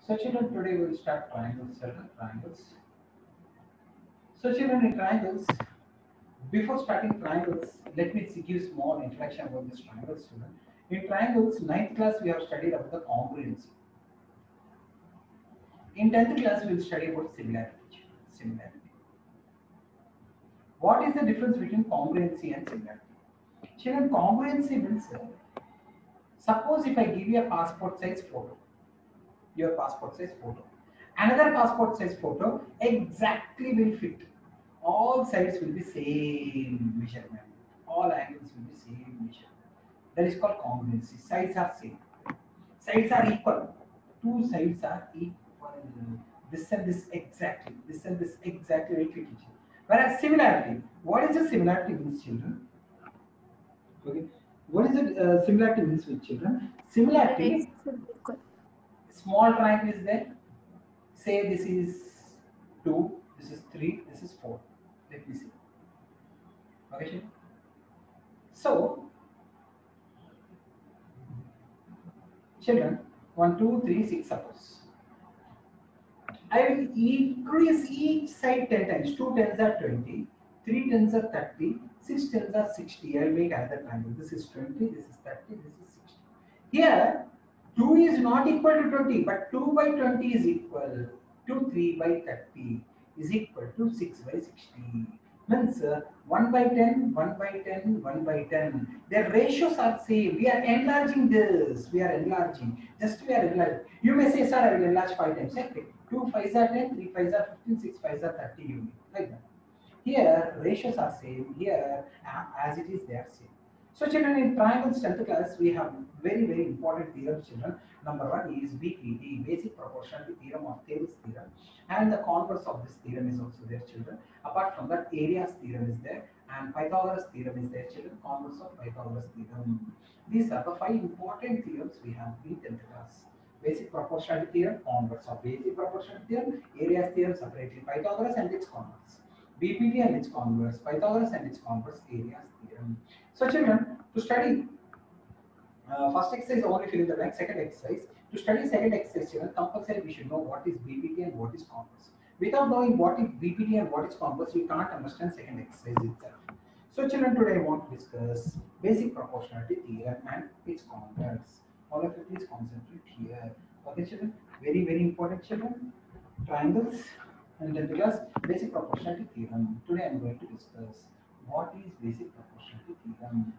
So children, today we will start triangles, children, triangles. So children, in triangles, before starting triangles, let me give small introduction about this triangles, children. In triangles, ninth class we have studied about the congruency. In 10th class we will study about similarity, children. Similarity. What is the difference between congruency and similarity? Children, congruency means, suppose if I give you a passport size photo, your passport size photo. Another passport size photo exactly will fit. All sides will be same measurement. All angles will be same measurement. That is called congruency. Sides are same. Sides are equal. Two sides are equal. This and this exactly. This and this exactly will fit each other. Whereas similarity, what is the similarity means, children? Okay. What is it? Similarity means with children. Sides Similarity, should be equal. small triangle is there. Say this is 2, this is 3, this is 4. Let me see. Okay, so children, 1, 2, 3, 6 suppose. I will increase each side 10 times. 2 tens are 20, 3 tens are 30, 6 tens are 60. I will make another triangle. This is 20, this is 30, this is 60. Here, 2 is not equal to 20, but 2 by 20 is equal to 3 by 30 is equal to 6 by 60. Means 1 by 10, 1 by 10, 1 by 10. Their ratios are same. We are enlarging this. We are enlarging. Just we are enlarging. You may say, sir, I will enlarge 5 times. Okay. 2 5s are 10, 3 5s are 15, 6 5s are 30 unit. Like that. Here, ratios are same. Here, as it is, they are same. So, children, in triangles 10th class, we have very, very important theorems, children. Number one is BPT, basic proportionality theorem of Thales theorem. And the converse of this theorem is also there, children. Apart from that, Arias theorem is there. And Pythagoras theorem is there, children. Converse of Pythagoras theorem. These are the 5 important theorems we have in 10th class. Basic proportionality theorem, converse of basic proportionality theorem, Arias theorem separately, Pythagoras and its converse. BPT and its converse, Pythagoras and its converse, Arias theorem. So children, to study first exercise only fill in the blank, second exercise. To study second exercise, children, compulsory we should know what is BPT and what is converse. Without knowing what is BPT and what is converse, we can't understand second exercise itself. So children, today I want to discuss basic proportionality theorem and its converse. All of it is concentrate here. Okay children, very very important children. Triangles and then class basic proportionality theorem. Today I am going to discuss what is basic proportionality theorem.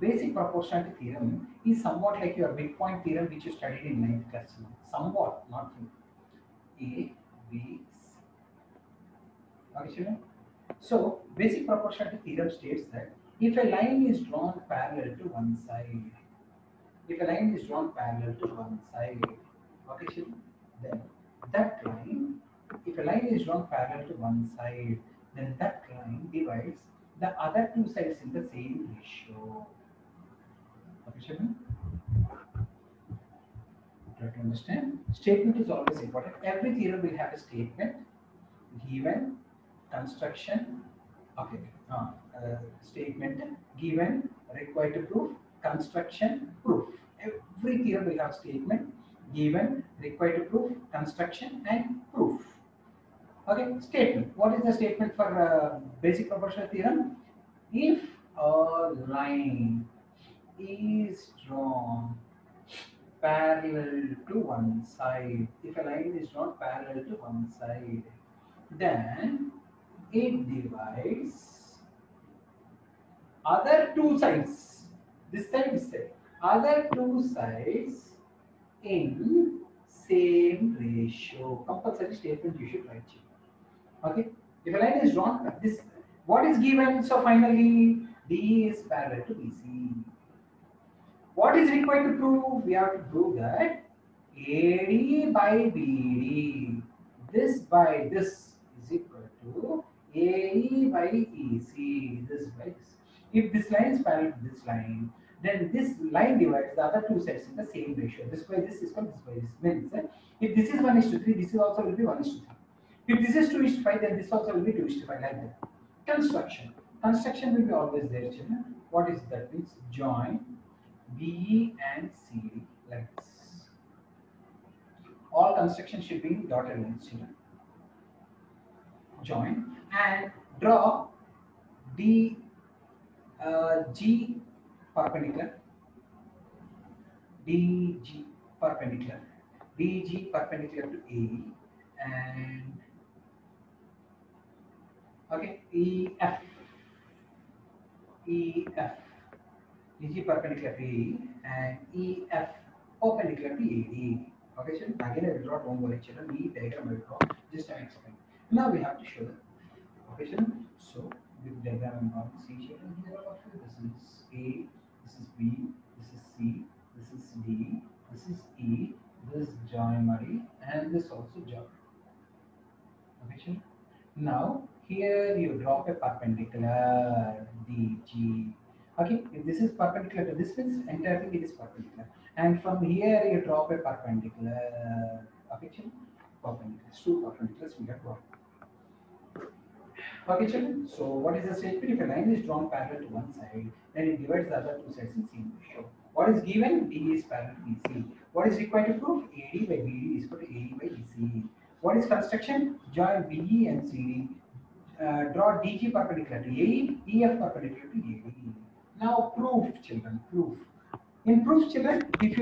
Basic proportionality theorem is somewhat like your midpoint theorem which you studied in ninth class. Somewhat, not full. A, B, C. Okay, children? So, basic proportionality theorem states that if a line is drawn parallel to one side, if a line is drawn parallel to one side, okay, children, then that line, if a line is drawn parallel to one side, then that line divides the other two sides in the same ratio. Okay, children? Try to understand. Statement is always important. Every theorem will have a statement, given, construction, okay, statement, given, required to prove, construction, proof. Every theorem will have statement, given, required to prove, construction, and proof. Okay, statement. What is the statement for basic proportional theorem? If a line is drawn parallel to one side. If a line is not parallel to one side, then it divides other two sides. This side, this side. Other two sides in same ratio. Compulsory statement you should write. Okay. If a line is drawn, this what is given? So finally, D is parallel to BC. What is required to prove? We have to prove that AD by BD, this by this is equal to AE by EC, this by this. If this line is parallel to this line, then this line divides the other two sides in the same ratio. This by this is called this by this. Means if this is 1:3, this is also will be 1:3. If this is 2:5, then this also will be 2:5 like that. Construction. Construction will be always there, children. What is that? Means join BE and CD like this. construction should be in dotted lines, children. Join and draw D G perpendicular, DG perpendicular, DG perpendicular to AE, and okay, EF, EF, DG perpendicular to AE and EF perpendicular to AD. Okay, children, again I will draw, don't worry children, the diagram I will draw, just I explain. Now we have to show them. Okay, children, so with diagram I'm going to see children here all of you. This is A, this is B, this is C, this is D, this is E, this joinery, and this also join. Okay, children. Now here you drop a perpendicular DG. Okay, if this is perpendicular to this means entire thing it is perpendicular. And from here you drop a perpendicular. Okay, children. Perpendiculars, two perpendiculars we have drawn. Okay, children. So what is the statement? If a line is drawn parallel to one side, then it divides the other two sides in same ratio. What is given? D is parallel to BC. What is required to prove? AD by BD is equal to AE by BC. What is construction? Join BE and CD. Draw DG perpendicular to AE, EF perpendicular to AD. Now proof, children. Proof. In proof, children, if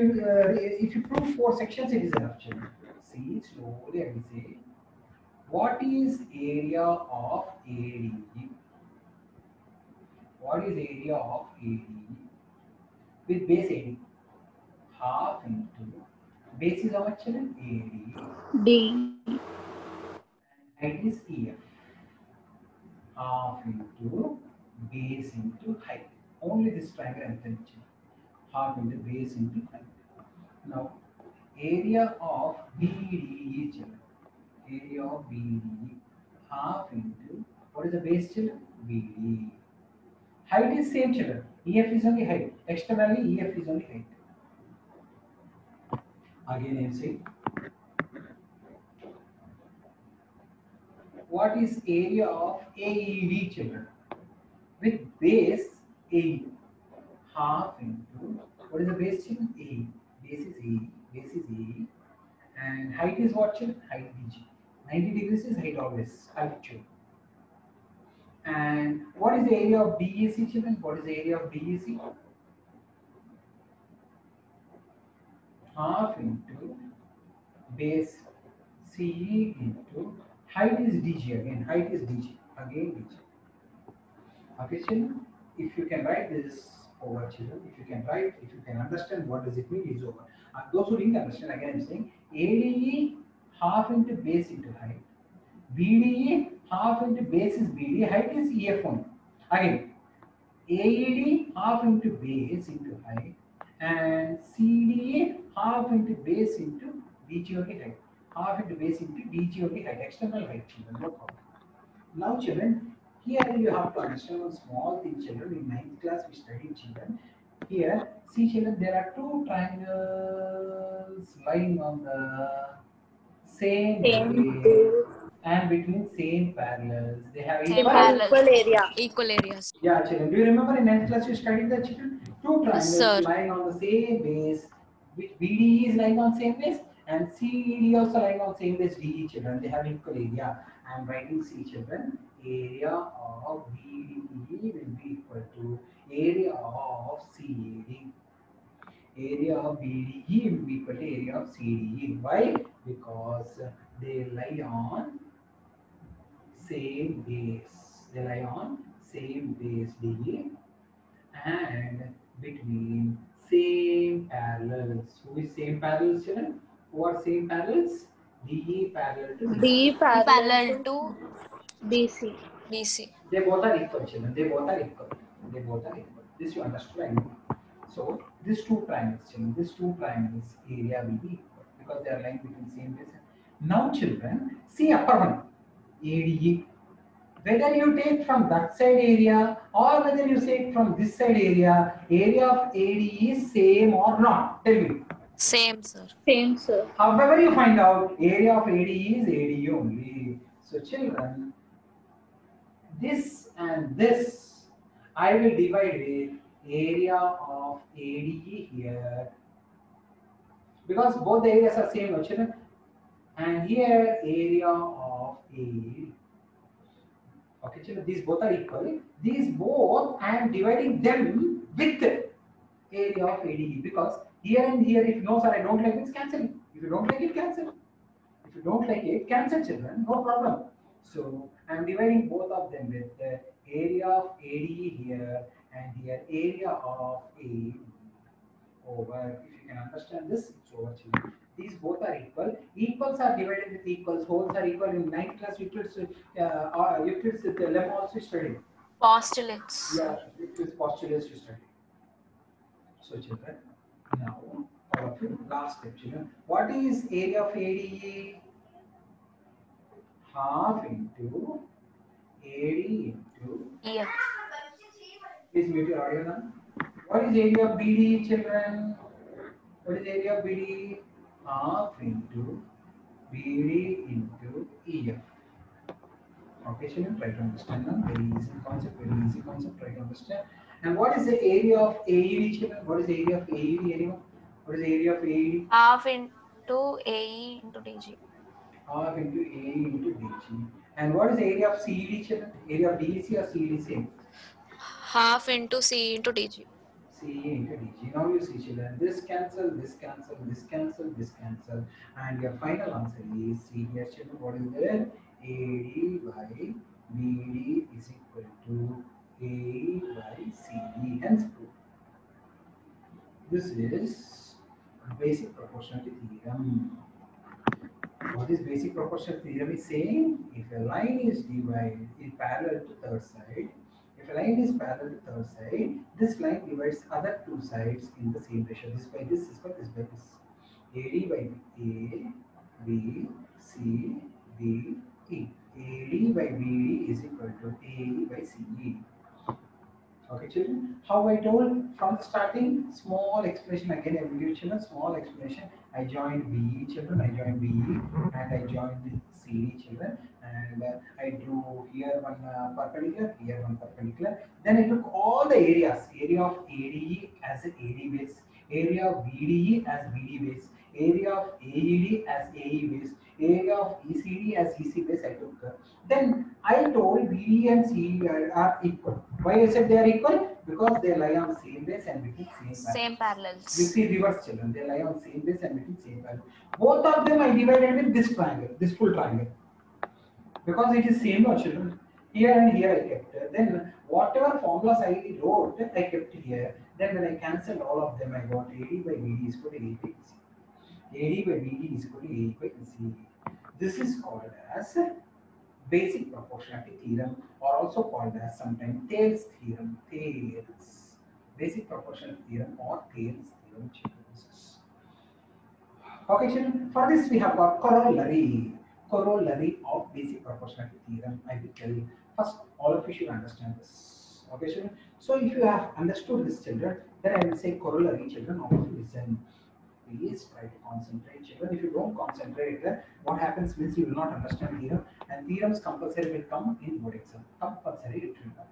you prove four sections, it is enough, children. See slowly. I will say. What is area of AD? What is area of AD with base AD? Half into base is how much, children? AD. D. And height is EF. Half into base into height. Only this triangle and then half into base into height. Now, area of BD is, children. Area of BD half into what is the base, children? BD. Height is same, children. EF is only height. Externally, EF is only height. Again, I am saying, what is area of AED, children? With base AE, half into what is the base, children? AE. Base is AE. Base is AE. And height is what, children? Height DG. 90 degrees is height always. Altitude. And what is the area of DEC, children? What is the area of DEC? Half into base CE into height is DG again. Height is DG again DG. Okay, children. If you can write this over, children. If you can write, if you can understand what does it mean, is over. Those who didn't understand, again I'm saying ADE half into base into height. BDE half into base is BD, height is EF only. Again, AED half into base into height, and CDE half into base into DG only height. Half into base into DG only height, external height, children, no problem. Now, children, here you have to understand one small thing, children. In 9th class, we studied, children. Here, see, children, there are two triangles lying on the same base and between same parallels. They have Equal area. Equal areas. Yeah, children. Do you remember in 9th class you studied that, children? Two triangles Sir. lying on the same base, which BDE is lying on same base and CED also lying on same base DE, children. They have equal area. I am writing C, children. Area of BDE will be equal to area of CED. Area of BDE will be equal to area of CDE. Why? Because they lie on same base. They lie on same base DE and between same parallels. Who is same parallels, children? Who are same parallels? DE parallel to BC. D Parallel to BC. BC. They both are equal, children. They both are equal. They both are equal. This you understood, I know. So these two triangles, children, these two triangles area will be equal because they are lying between same base. Now, children, see upper one, ADE. Whether you take from that side area or whether you take from this side area of ADE is same or not? Tell me. Same, sir. Same, sir. However, you find out area of ADE is ADE only. So, children, this and this, I will divide with area of ADE here because both the areas are same, no, children. and here area of AD. Okay, children, these both are equal. These both I am dividing them with area of ADE because here and here, if no sir, I don't like it, cancel. If you don't like it, cancel. If you don't like it, cancel children, no problem. So I'm dividing both of them with the area of ADE here and here area of AE over. If you can understand this, it's over children. These both are equal. Equals are divided with equals. Wholes are equal in 9th class. Euclid's lemma also studied. Postulates. Yeah, Euclid's postulates you studied. So children, now all of you, last step children. What is area of ADE? Half into AD into, Yeah. please mute your audio now. What is area of BD children? What is area of BD? Half into BD into EF. Okay, children, try to understand now. Very easy concept, very easy concept, try to understand. And what is the area of AED children? What is the area of AED? Anyone? What is the area of AED? Half into AE into DG. Half into A into DG. And what is the area of CED children? Area of DEC or CED same? Half into C into DG. C into DG. Now you see children, this cancel, this cancel, this cancel, this cancel. And your final answer is, see here children, what is there? AD by BD is equal to AE by CD. Hence proof. This is basic proportionality theorem. What is basic proportionality theorem is saying? If a line is divided, is parallel to third side, if a line is parallel to third side, this line divides other two sides in the same ratio. This by this, this by this by this. AD by A, B, C, D, E. AD by BD is equal to AE by CE. Okay, children. How I told from the starting, small explanation again. I will give children small explanation. I joined BE children. I joined BE and I joined the CE children. And I drew here one perpendicular, here one perpendicular. Then I took all the areas. Area of ADE as an AD base. Area of BDE as BD base. Area of AED as AE base. Area of ECD as EC base. I took. Then I told BD and CE are equal. Why I said they are equal? Because they lie on same base and between same Same parallels. You parallels. see reverse children, they lie on same base and between same parallel. Both of them I divided with this triangle, this full triangle. Because it is same children. Here and here I kept. Then whatever formulas I wrote, I kept here. Then when I cancelled all of them, I got AD by BD is equal to AE by BC. AD by BD is equal to AE by BC. This is called as basic proportionality theorem, or also called as sometimes Thales theorem. Thales. Basic proportionality theorem or Thales theorem. Okay, children. For this we have got corollary. Corollary of basic proportionality theorem. I will tell you. First, all of you should understand this. Okay, children. So if you have understood this, children, then I will say corollary, children. All of you listen. Please try to concentrate, children. If you don't concentrate, what happens means you will not understand theorem, and theorems compulsory will come in board exam. Compulsory it will come.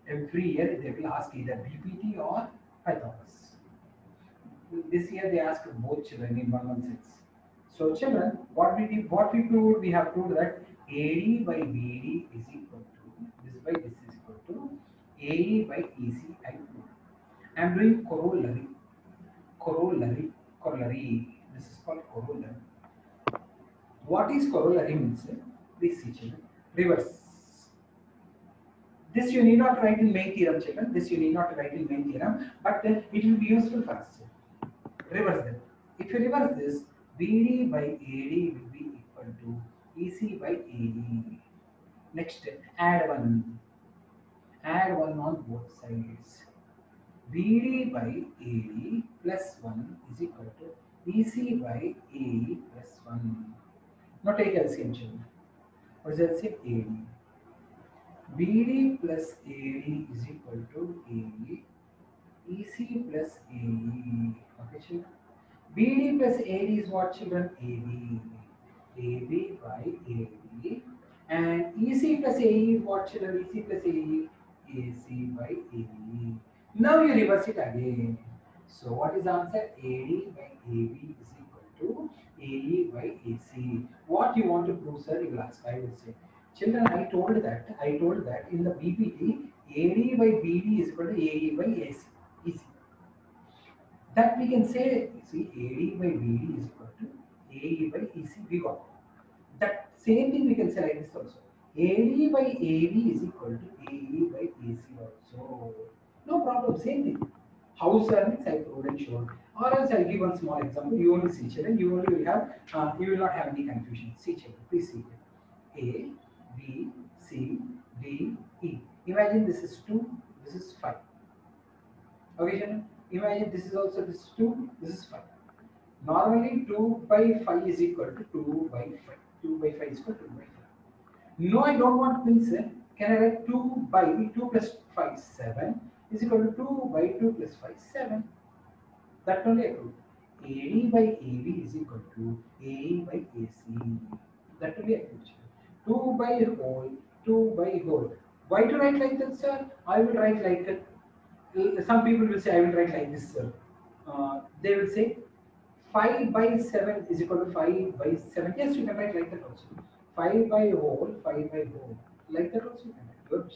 Every year they will ask either BPT or Pythagoras. This year they asked both children in 116. So children, what we did, what we proved, we have proved that AD by BD is equal to this by this is equal to AE by EC. I am doing corollary. Corollary. Corollary. This is called corollary. What is corollary means? Please see children. Reverse. This you need not write in main theorem, children. This you need not write in main theorem, but it will be useful for us. Reverse them. If you reverse this, BD by AD will be equal to EC by AD. Next, add one. Add one on both sides. BD by AD plus 1 is equal to EC by AE plus 1. Now take LCM children. What is LCM? AD. BD plus AD is equal to AE. EC plus AE. Okay, children. BD plus AD is what, children? AB. AB by AD. And EC plus AE is what, children? EC plus AE. AC by AE. Now you reverse it again. So what is the answer? AD by AB is equal to AE by AC. What you want to prove, sir? You will ask. I will say, children. I told that in the BPT, AD by BD is equal to AE by AC. Easy. That we can say. See, AD by BD is equal to AE by EC. We got that same thing. We can say like this also. AD by AD is equal to AE by AC also. No problem. Same thing. How sir means I proved and shown. Or else I'll give one small example. You only see children. You only will have. You will not have any confusion. See children. Please see here. A, B, C, D, E. Imagine this is 2. This is 5. Okay, children. Imagine this is also this is 2. This is 5. Normally 2 by 5 is equal to 2 by 5. 2 by 5 is equal to 2 by 5. No, I don't want means can I write 2 by 2 plus 5 7 is equal to 2 by 2 plus 5 7. That only I prove. AD by AB is equal to AE by AC. That only I prove. 2 by whole, 2 by whole. Why to write like that, sir? I will write like that. Some people will say I will write like this, sir. They will say 5 by 7 is equal to 5 by 7. Yes, you can write like that also. 5 by whole, 5 by whole. Like that also you can write. Good.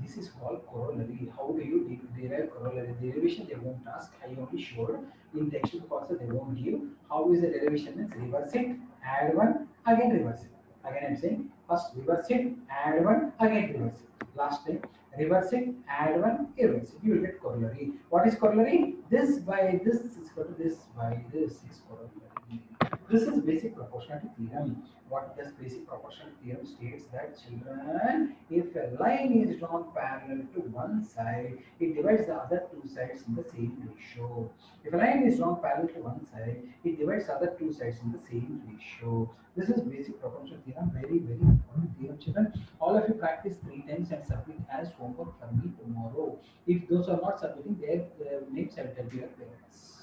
This is called corollary. How do you derive corollary? Derivation they won't ask. I only showed in textbook also they won't give. How is the derivation? Means reverse it, add one, again reverse it. Again I'm saying first reverse it, add one, again reverse it. Last time reverse it, add one, reverse it. You will get corollary. What is corollary? This by this is equal to this by this is corollary. This is basic proportionality theorem. What this basic proportionality theorem states that children, if a line is drawn parallel to one side, it divides the other two sides in the same ratio. If a line is drawn parallel to one side, it divides the other two sides in the same ratio. This is basic proportionality theorem. Very, very important theorem, children. All of you practice 3 times and submit as homework for me tomorrow. If those are not submitting, their names I will tell you your parents.